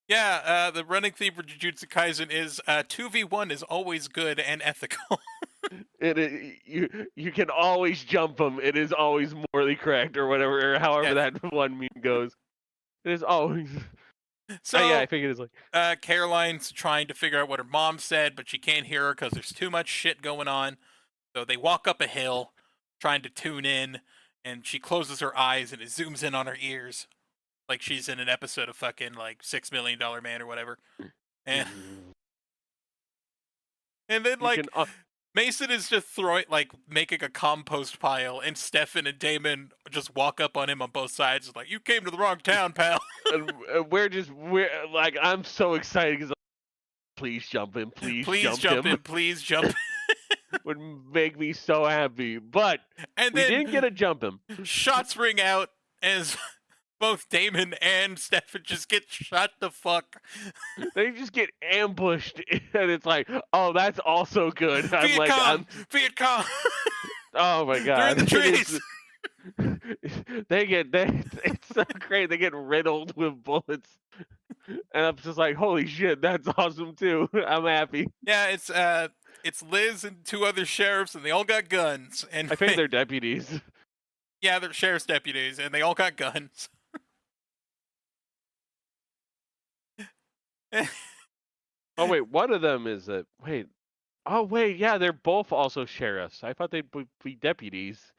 Yeah, the running theme for Jujutsu Kaisen is 2v1 is always good and ethical. You can always jump them. It is always morally correct, or whatever, or however that one meme goes. It is always. So I think it is like. Caroline's trying to figure out what her mom said, but she can't hear her because there's too much shit going on. So they walk up a hill, trying to tune in, and she closes her eyes and it zooms in on her ears, like she's in an episode of fucking like $6 Million Man or whatever. And then like Mason is just making a compost pile, and Stefan and Damon just walk up on him on both sides, like, "You came to the wrong town, pal." And we're like, I'm so excited because please jump in, please jump in, please jump. Would make me so happy, but we didn't get to jump him. Shots ring out as both Damon and Stefan just get shot the fuck. They just get ambushed, and it's like, oh, that's also good. Viet Cong. Oh my god! They're in the trees. It's so great. They get riddled with bullets, and I'm just like, holy shit, that's awesome too. I'm happy. Yeah, it's Liz and 2 other sheriffs, and they all got guns. And I think they're deputies. Yeah, they're sheriff's deputies, and they all got guns. Oh wait, one of them is yeah, they're both also sheriffs. I thought they'd be deputies.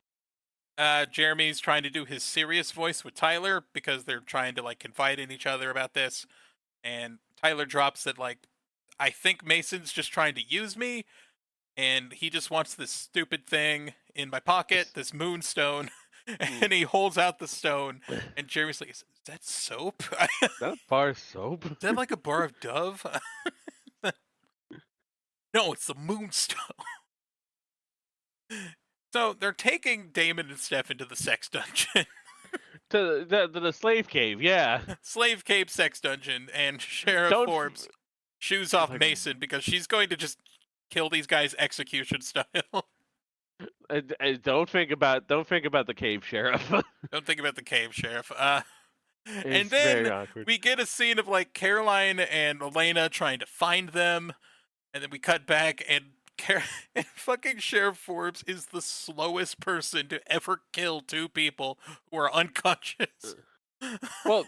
Jeremy's trying to do his serious voice with Tyler because they're trying to like confide in each other about this, and Tyler drops that like, "I think Mason's just trying to use me, and he just wants this stupid thing in my pocket, this moonstone." And he holds out the stone, and Jeremy's like, "Is that soap? Is that a bar of soap? Is that like a bar of Dove?" No, it's the moonstone. So they're taking Damon and Stefan to the sex dungeon. to the slave cave, yeah. Slave cave sex dungeon, and Sheriff Forbes shoes off Mason because she's going to just kill these guys execution style. Don't think about the cave sheriff. Don't think about the cave sheriff. And then we get a scene of like Caroline and Elena trying to find them, and then we cut back, and fucking Sheriff Forbes is the slowest person to ever kill 2 people who are unconscious. Well,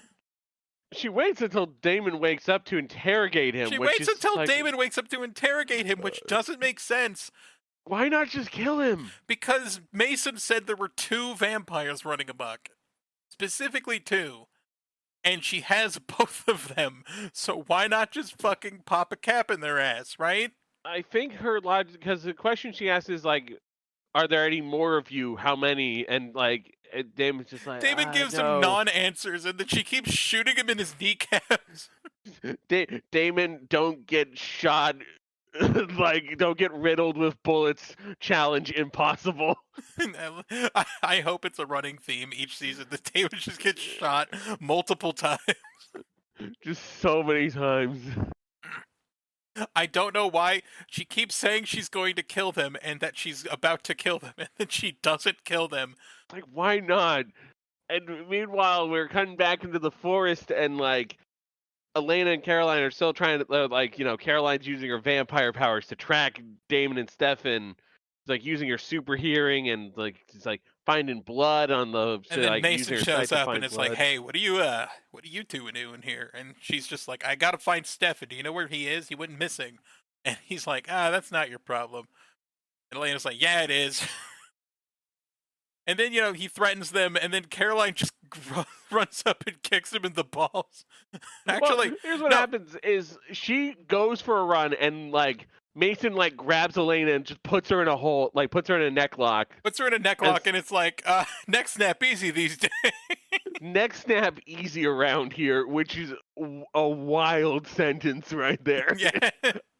she waits until Damon wakes up to interrogate him. Damon wakes up to interrogate him, which doesn't make sense. Why not just kill him? Because Mason said there were 2 vampires running amok. Specifically 2. And she has both of them. So why not just fucking pop a cap in their ass, right? I think her logic, because the question she asks is like, "Are there any more of you? How many?" And like, Damon's just like, Damon gives him non-answers, and then she keeps shooting him in his kneecaps. Damon, don't get shot. Like, don't get riddled with bullets. Challenge impossible. I hope it's a running theme each season that Damon just gets shot multiple times. Just so many times. I don't know why she keeps saying she's going to kill them and that she's about to kill them, and then she doesn't kill them. Like, why not? And meanwhile, we're cutting back into the forest, and like, Elena and Caroline are still trying to, Caroline's using her vampire powers to track Damon and Stefan, like using her super hearing and like it's like finding blood on the And then like Mason using her shows sight to up find and it's blood. like, "Hey, what are you two doing here?" And she's just like, "I gotta find Stefan. Do you know where he is? He went missing." And he's like, that's not your problem." And Elena's like, "Yeah, it is." And then, he threatens them, and then Caroline just runs up and kicks him in the balls. Actually, well, here's what happens is she goes for a run, and like Mason like grabs Elena and just puts her in a hole, like puts her in a neck lock. Puts her in a neck lock, and it's like, neck snap easy these days. Neck snap easy around here, which is a wild sentence right there. Yeah.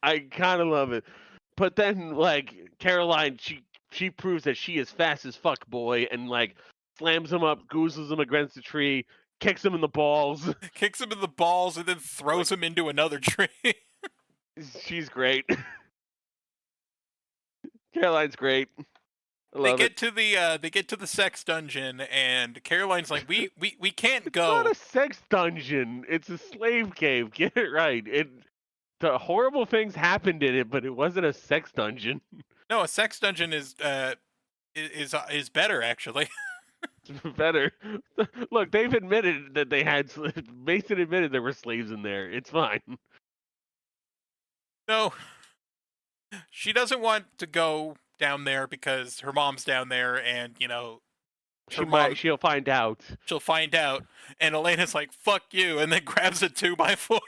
I kind of love it. But then, like, Caroline, she proves that she is fast as fuck, boy, and, like, slams him up, goozles him against the tree, kicks him in the balls. Kicks him in the balls, and then throws him into another tree. She's great. Caroline's great. They get to the sex dungeon, and Caroline's like, we can't go. It's not a sex dungeon. It's a slave cave. Get it right. The horrible things happened in it, but it wasn't a sex dungeon. No, a sex dungeon is better actually. It's better. Look, they've admitted that they had. Mason admitted there were slaves in there. It's fine. No, she doesn't want to go down there because her mom's down there, and She'll find out. She'll find out, and Elena's like, "Fuck you," and then grabs a 2x4.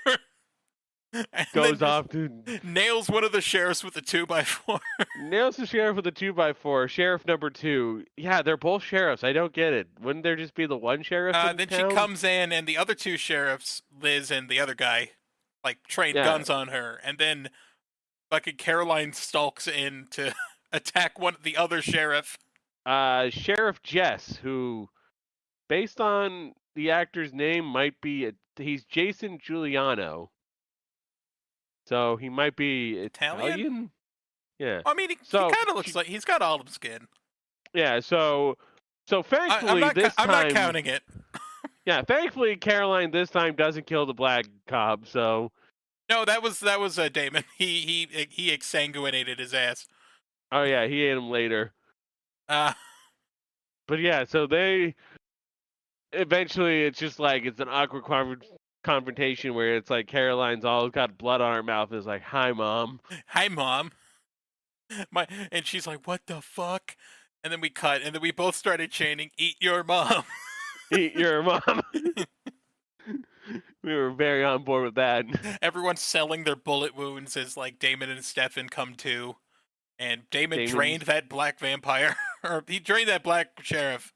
And goes off to nails one of the sheriffs with a 2x4. Nails the sheriff with a 2x4. Sheriff number 2. Yeah, they're both sheriffs. I don't get it. Wouldn't there just be the one sheriff? Then town? she comes in, and the other 2 sheriffs, Liz and the other guy, like train guns on her, and then fucking Caroline stalks in to attack the other sheriff. Sheriff Jess, who, based on the actor's name, might be he's Jason Giuliano. So he might be Italian? Yeah. I mean, he kind of looks like he's got olive skin. Yeah, so thankfully I'm not counting it. Yeah, thankfully Caroline this time doesn't kill the black cop, so... No, that was Damon. He exsanguinated his ass. Oh yeah, he ate him later. But yeah, so they... Eventually, it's just like, it's an awkward confrontation where it's like Caroline's all got blood on her mouth and is like, "Hi, Mom." Hi, Mom. And she's like, "What the fuck?" And then we cut, and then we both started chanting, "Eat your mom." Eat your mom. We were very on board with that. Everyone's selling their bullet wounds as like Damon and Stefan come to, and Damon drained that black vampire, or he drained that black sheriff.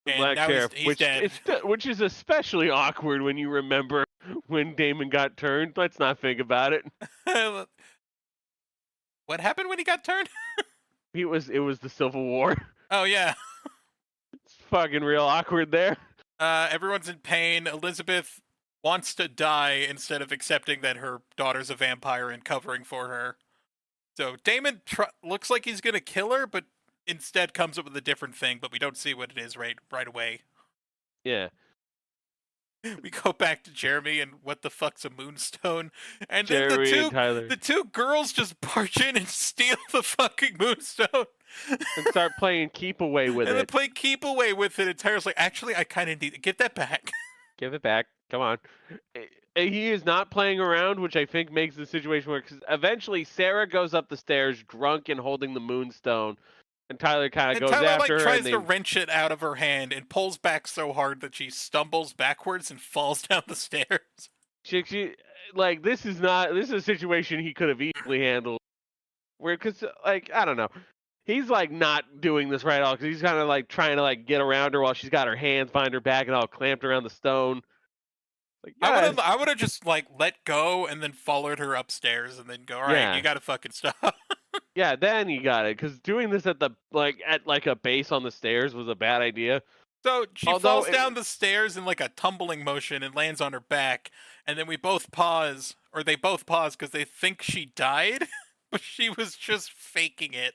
The and black now sheriff, he's dead. which is especially awkward when you remember when Damon got turned. Let's not think about it. What happened when he got turned? It was the Civil War. Oh yeah. It's fucking real awkward there. Everyone's in pain. Elizabeth wants to die instead of accepting that her daughter's a vampire and covering for her. So Damon looks like he's gonna kill her, but instead comes up with a different thing, but we don't see what it is right away. Yeah. We go back to Jeremy and what the fuck's a moonstone? And Jeremy then and Tyler. the 2 girls just barge in and steal the fucking moonstone. And start playing keep away with and it. And they play keep away with it, and Tyler's like, actually, I kind of need it. Get that back. Give it back. Come on. He is not playing around, which I think makes the situation work. Because eventually, Sarah goes up the stairs drunk and holding the moonstone. And Tyler kind of goes after her. Tries to wrench it out of her hand and pulls back so hard that she stumbles backwards and falls down the stairs. She like, this is a situation he could have easily handled. Because, like, I don't know. He's, like, not doing this right at all. Because he's kind of, like, trying to, like, get around her while she's got her hands behind her back and all clamped around the stone. Like, yes. I would have just, like, let go and then followed her upstairs and then go, all right, you got to fucking stop. Yeah, then you got it. Because doing this at a base on the stairs was a bad idea. So she falls down the stairs in like a tumbling motion and lands on her back. And then they both pause because they think she died, but she was just faking it.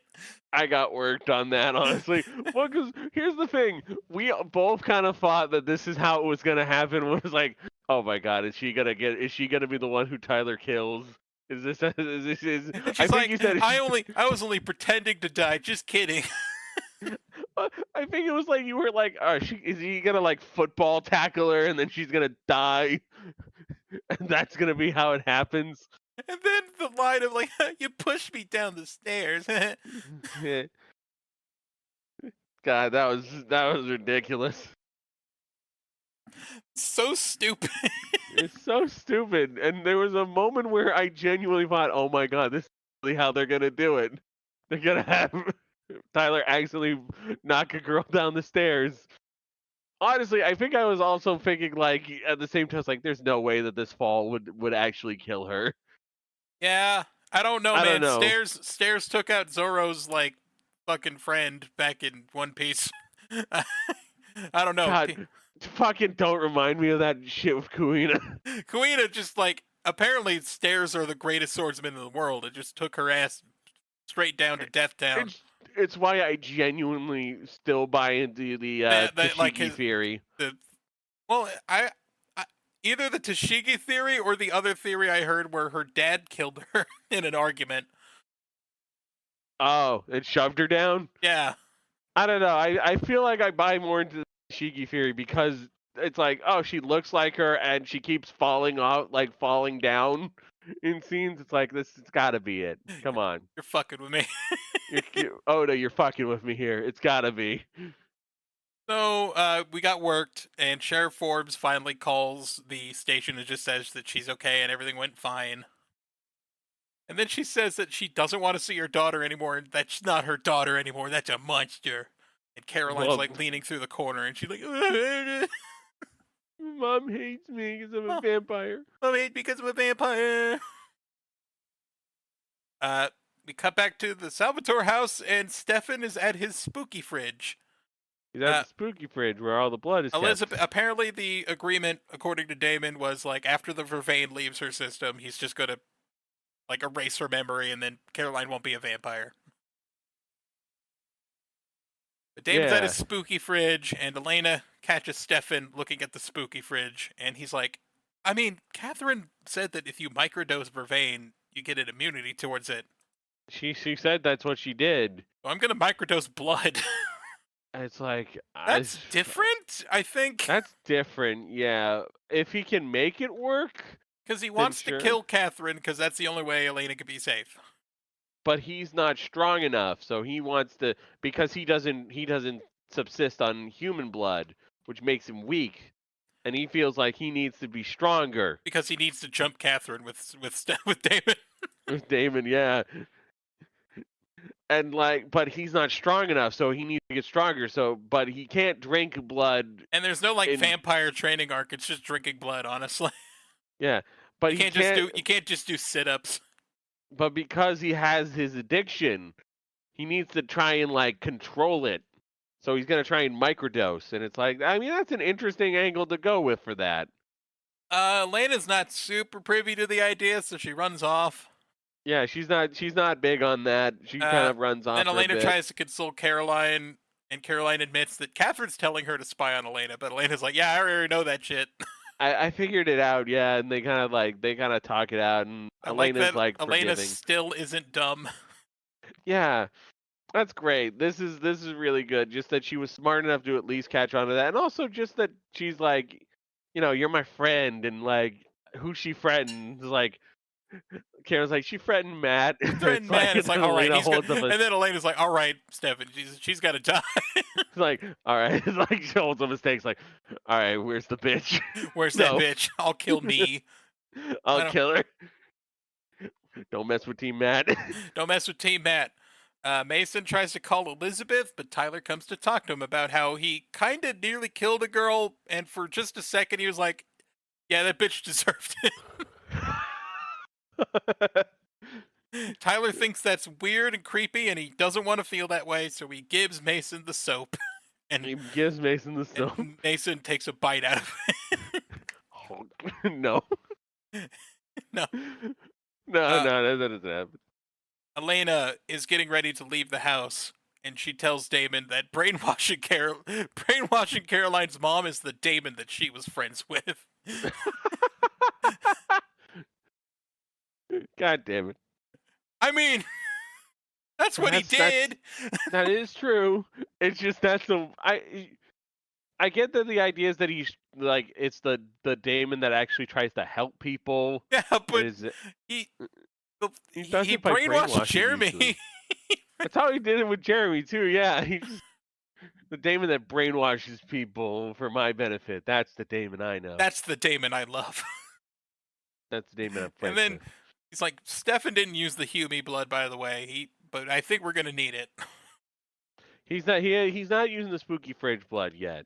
I got worked on that, honestly. Well, because here's the thing. We both kind of thought that this is how it was going to happen. It was like, oh my God, is she going to be the one who Tyler kills? Is this? Is And I she's think like, you said. I was only pretending to die. Just kidding. I think it was like you were like, oh, is he gonna like football tackle her and then she's gonna die, and that's gonna be how it happens. And then the line of like, you pushed me down the stairs. God, that was ridiculous. So stupid. It's so stupid. And there was a moment where I genuinely thought, oh my God, this is really how they're gonna do it. They're gonna have Tyler accidentally knock a girl down the stairs. Honestly, I think I was also thinking like at the same time, like, there's no way that this fall would actually kill her. Yeah, I don't know, I man. don't know. Stairs took out Zoro's like fucking friend back in One Piece. I don't know. God, fucking don't remind me of that shit with Kuina. Kuina just like apparently Stairs are the greatest swordsman in the world. It just took her ass straight down to Death Town. It's why I genuinely still buy into the Tashigi like theory. Well, I either the Tashigi theory or the other theory I heard where her dad killed her in an argument. Oh, it shoved her down? Yeah. I don't know. I feel like I buy more into the Tashigi theory because it's like, oh, she looks like her and she keeps falling off, like falling down in scenes. It's like, this has got to be it. Come on. You're fucking with me. Oda, you're fucking with me here. It's got to be. So we got worked, and Sheriff Forbes finally calls the station and just says that she's okay and everything went fine. And then she says that she doesn't want to see her daughter anymore, and that's not her daughter anymore. That's a monster. And Caroline's like leaning through the corner, and she's like, Mom hates me because I'm a vampire. Mom hates me because I'm a vampire. We cut back to the Salvatore house, and Stefan is at his spooky fridge. He's at the spooky fridge where all the blood is Elizabeth. Apparently, the agreement, according to Damon, was like after the vervain leaves her system, he's just gonna like erase her memory, and then Caroline won't be a vampire. But Damon's at his spooky fridge, and Elena catches Stefan looking at the spooky fridge, and he's like, I mean, Catherine said that if you microdose vervain, you get an immunity towards it. She said that's what she did. So I'm gonna microdose blood. It's like, that's different, I think. That's different, yeah. If he can make it work, because he wants to kill Catherine, because that's the only way Elena could be safe. But he's not strong enough, so he wants to, because he doesn't subsist on human blood, which makes him weak, and he feels like he needs to be stronger. Because he needs to jump Catherine with Damon. With Damon, yeah. And like, but he's not strong enough, so he needs to get stronger. So, but he can't drink blood. And there's no like vampire training arc. It's just drinking blood, honestly. Yeah, but you can't just do sit-ups. But because he has his addiction, he needs to try and like control it. So he's gonna try and microdose, and it's like, I mean, that's an interesting angle to go with for that. Elena's not super privy to the idea, so she runs off. Yeah, she's not big on that. She kind of runs off. Then Elena tries to console Caroline, and Caroline admits that Catherine's telling her to spy on Elena, but Elena's like, yeah, I already know that shit. I figured it out, yeah, and they kind of talk it out, and Elena's like Elena still isn't dumb. Yeah, that's great. This is really good. Just that she was smart enough to at least catch on to that, and also just that she's like, you know, you're my friend, and like, who's she threatened? Like, Karen's like, she threatened Matt. Threatened Matt. It's like, all right. And then Elena's like, all right, Stefan, she's got to die. It's like, all right. It's like, she holds up mistakes. Like, all right, where's the bitch? Where's that bitch? I'll kill me. I'll kill her. Don't mess with Team Matt. Don't mess with Team Matt. Mason tries to call Elizabeth, but Tyler comes to talk to him about how he kind of nearly killed a girl, and for just a second he was like, yeah, that bitch deserved it. Tyler thinks that's weird and creepy, and he doesn't want to feel that way, so he gives Mason the soap. And he gives Mason the soap. Mason takes a bite out of it. No. No. No, that doesn't happen. Elena is getting ready to leave the house, and she tells Damon that brainwashing Caroline's mom is the Damon that she was friends with. God damn it. I mean, that's what he did. That is true. It's just I get that the idea is that he's like it's the Damon that actually tries to help people. Yeah, but he he does it by brainwashed Jeremy. That's how he did it with Jeremy too. Yeah, the Damon that brainwashes people for my benefit. That's the Damon I know. That's the Damon I love. That's the Damon I'm friends And then with. he's like, Stefan didn't use the Hume blood, by the way. But I think we're gonna need it. He's not using the spooky fridge blood yet.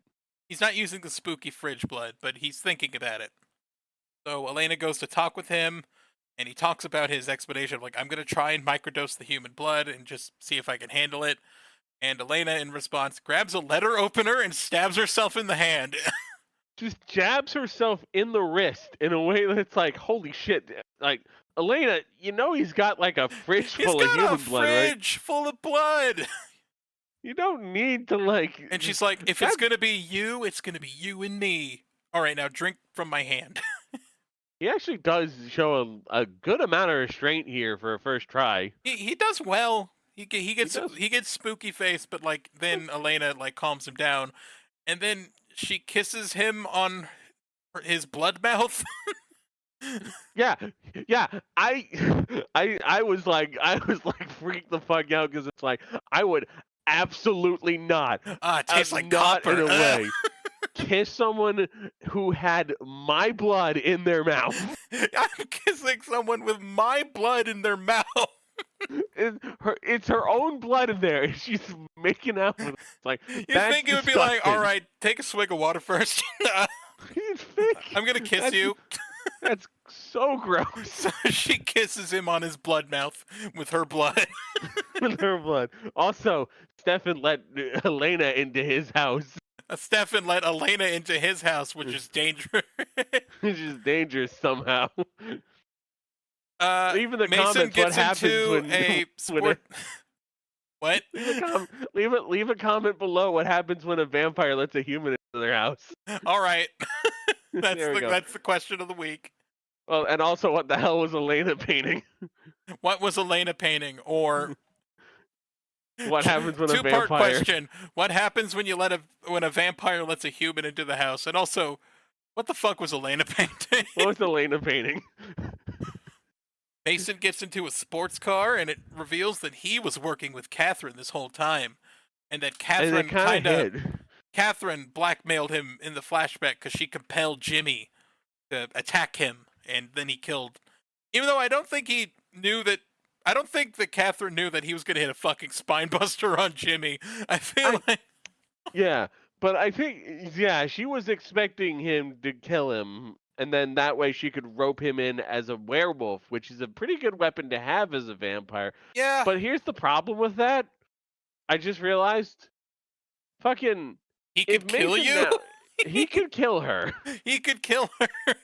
He's not using the spooky fridge blood, but he's thinking about it. So Elena goes to talk with him, and he talks about his explanation of like, I'm gonna try and microdose the human blood and just see if I can handle it. And Elena, in response, grabs a letter opener and stabs herself in the hand. Just jabs herself in the wrist in a way that's like, holy shit! Like Elena, he's got like a fridge full of human blood, right? Fridge full of blood. You don't need to like. And she's like, if it's gonna be you, it's gonna be you and me. All right, now drink from my hand. He actually does show a good amount of restraint here for a first try. He does well. He gets spooky face, but like then Elena like calms him down, and then she kisses him on his blood mouth. Yeah. I was like freaked the fuck out because it's like I would absolutely not. It tastes like not copper. In a way. Kiss someone who had my blood in their mouth. I'm kissing someone with my blood in their mouth. It's her own blood in there. She's making out with it. It's like, you think it would be like, all right, take a swig of water first. I'm gonna kiss you. That's so gross. So she kisses him on his blood mouth with her blood. With her blood. Also, Stefan let Elena into his house. Stefan let Elena into his house, which is dangerous. Which is dangerous somehow. Leave in the Mason comments gets what happens into when a sport. What? Leave a comment below what happens when a vampire lets a human into their house. All right. That's the question of the week. Well, and also, what the hell was Elena painting? What was Elena painting? Or what happens when a vampire? Two-part question: what happens when a vampire lets a human into the house? And also, what the fuck was Elena painting? What was Elena painting? Mason gets into a sports car, and it reveals that he was working with Catherine this whole time, and that Catherine blackmailed him in the flashback because she compelled Jimmy to attack him, and then he killed. Even though I don't think that Catherine knew that he was going to hit a fucking spine buster on Jimmy. I feel like. Yeah, but I think she was expecting him to kill him. And then that way she could rope him in as a werewolf, which is a pretty good weapon to have as a vampire. Yeah. But here's the problem with that. I just realized, fucking, he could kill you. He could kill her. He could kill her.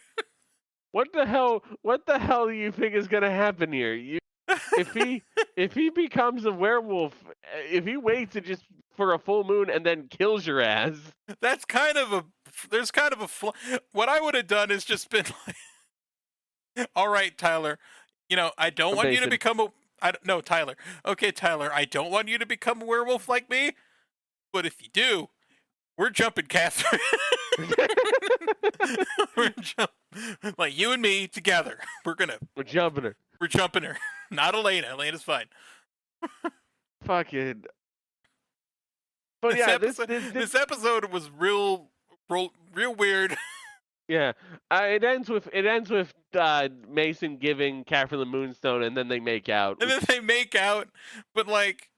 What the hell do you think is gonna happen here? If he becomes a werewolf, if he waits for a full moon and then kills your ass, there's kind of a what I would have done is just been like, all right, Tyler, I don't want you to become no, Tyler. Okay, Tyler, I don't want you to become a werewolf like me, but if you do, we're jumping Catherine. Like you and me together. We're jumping her. We're jumping her. Not Elena. Elena's fine. Fucking. But this episode was real weird. Yeah, it ends with Mason giving Catherine the Moonstone, and then they make out. But like,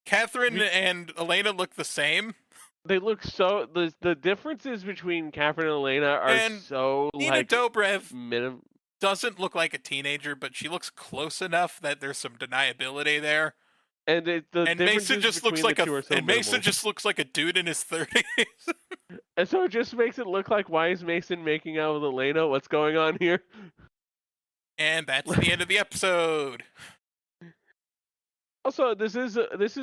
Catherine and Elena look the same. They look so. The differences between Catherine and Elena are so Nina like Dobrev doesn't look like a teenager, but she looks close enough that there's some deniability there. And Mason just looks like Mason just looks like a dude in his 30s. And so it just makes it look like, why is Mason making out with Elena? What's going on here? And that's the end of the episode. Also, this is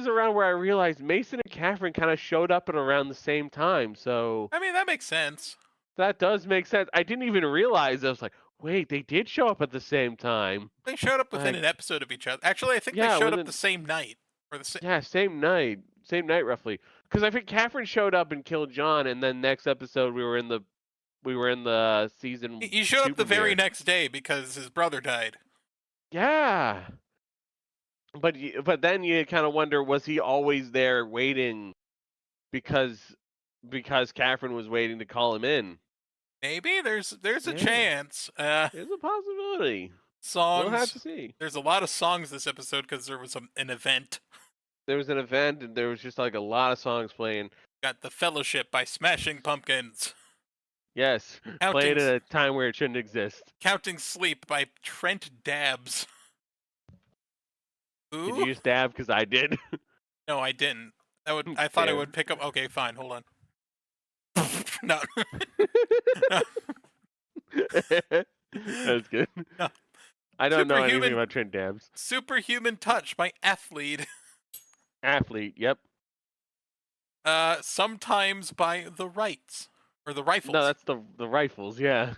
around where I realized Mason and Catherine kind of showed up at around the same time. So I mean, that makes sense. That does make sense. I didn't even realize. I was like, Wait, they did show up at the same time. They showed up within an episode of each other. Actually, I think they showed up the same night. Same night. Same night, roughly. Because I think Catherine showed up and killed John, and then next episode we were in the season. He showed up the very next day because his brother died. Yeah. But then you kind of wonder, was he always there waiting because Catherine was waiting to call him in? Maybe there's a chance. There's a possibility. Songs. We'll have to see. There's a lot of songs this episode because there was an event. There was an event, and there was just like a lot of songs playing. Got The Fellowship by Smashing Pumpkins. Yes, played at a time where it shouldn't exist. Counting Sleep by Trent Dabbs. Ooh? Did you use dab? Because I did. No, I didn't. I thought I would pick up. Okay, fine. Hold on. No. That's good. No. I don't know anything about Trent Dabbs. Superhuman Touch by Athlete. Athlete, yep. Sometimes by The Rights. Or The Rifles. No, that's the Rifles, yeah.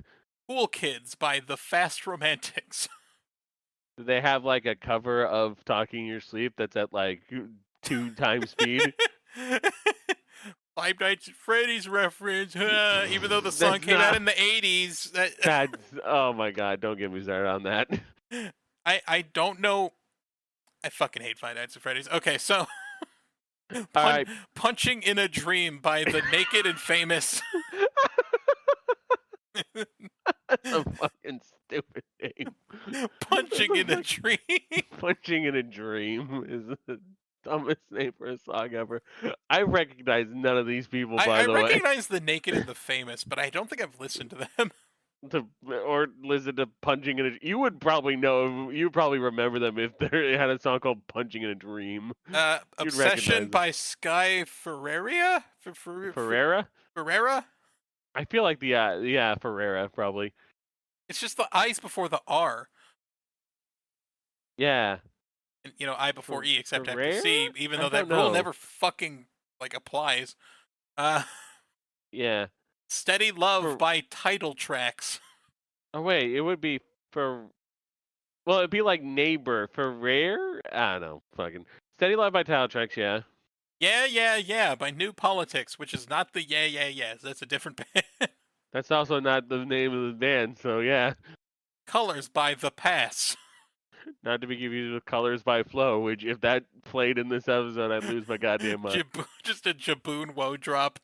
Cool Kids by The Fast Romantics. Do they have like a cover of Talking in Your Sleep that's at like 2 times speed? Five Nights at Freddy's reference, even though the song came out in the 80s. That's, oh my god, don't get me started on that. I don't know. I fucking hate Five Nights at Freddy's. Okay, so Punching in a Dream by the Naked and Famous. That's a fucking stupid name. Punching in a Dream. Punching in a Dream is the dumbest name for a song ever. I recognize none of these people, by the way. I recognize the Naked and the Famous, but I don't think I've listened to them. Or listen to Punching in a... You would probably know, you would probably remember them if they had a song called Punching in a Dream. Obsession by Sky Ferreira? Ferreira? Ferreira? I feel like Ferreira, probably. It's just the I's before the R. Yeah. And, I before E, except after C, even though that rule never fucking, applies. Yeah. Steady Love by Title Tracks. Oh, wait, it would be well, it'd be like Neighbor. Ferrer? I don't know. Fucking. Steady Love by Title Tracks, yeah. Yeah, by New Politics, which is not the Yeah. That's a different band. That's also not the name of the band, so yeah. Colors by The Pass. Not to be confused with Colors by Flow, which if that played in this episode, I'd lose my goddamn mind. Just a Jaboon Woe drop.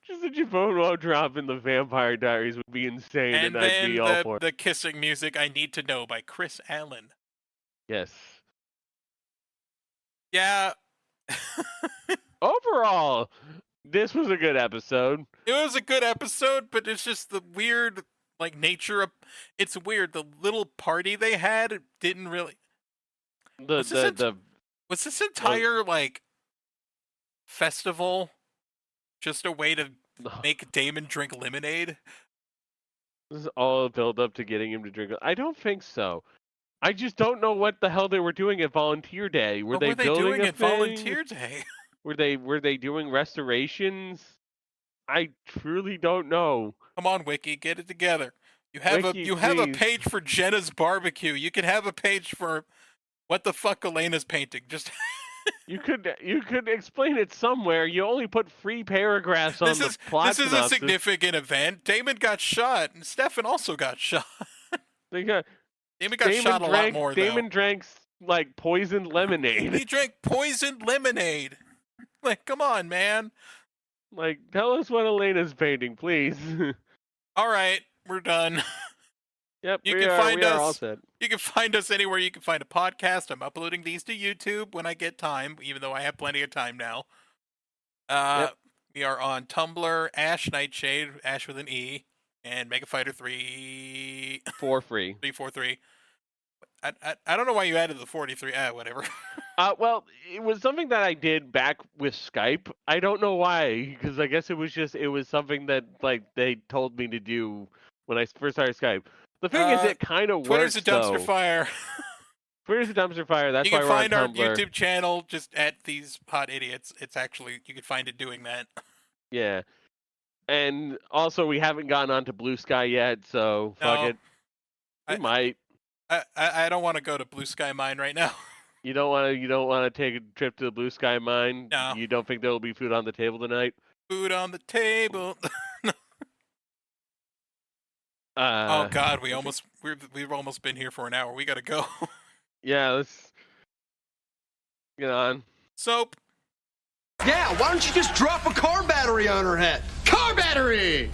Just a Jaboon Woe drop in the Vampire Diaries would be insane, and I'd be all for it. The Kissing Music I Need to Know by Chris Allen. Yes. Yeah. Overall, this was a good episode. It was a good episode, but it's just the weird, nature of... It's weird. The little party they had didn't really... Was this entire, festival just a way to make Damon drink lemonade? This is all build up to getting him to drink. I don't think so. I just don't know what the hell they were doing at Volunteer Day. What were they doing at Volunteer Day? Were they doing restorations? I truly don't know. Come on, Wiki, get it together. You have a page for Jenna's barbecue. You can have a page for what the fuck Elena's painting. Just you could explain it somewhere. You only put 3 paragraphs on the plot. This is a significant event. Damon got shot, and Stefan also got shot. Damon got shot a lot more. Damon drank poisoned lemonade. He drank poisoned lemonade. Come on, man. Tell us what Elena's painting, please. All right, we're done. Yep, we are all set. You can find us anywhere you can find a podcast. I'm uploading these to YouTube when I get time, even though I have plenty of time now. Yep. We are on Tumblr, Ash Nightshade, Ash with an E, and Mega Fighter 3... 4-free. 343. I don't know why you added the 43. Whatever. Well, it was something that I did back with Skype. I don't know why, because I guess it was something that they told me to do when I first started Skype. The thing is, it kind of works. Twitter's a dumpster fire. Twitter's a dumpster fire. That's why we're on Tumblr. You can find our YouTube channel just at These Hot Idiots. It's actually, you can find it doing that. Yeah. And also, we haven't gotten onto Blue Sky yet, so fuck it. We might. I don't want to go to Blue Sky Mine right now. You don't want to take a trip to the Blue Sky Mine? No. You don't think there will be food on the table tonight? Food on the table. Oh God, we've almost been here for an hour. We gotta go. Yeah, let's get on. Soap. Yeah, why don't you just drop a car battery on her head? Car battery!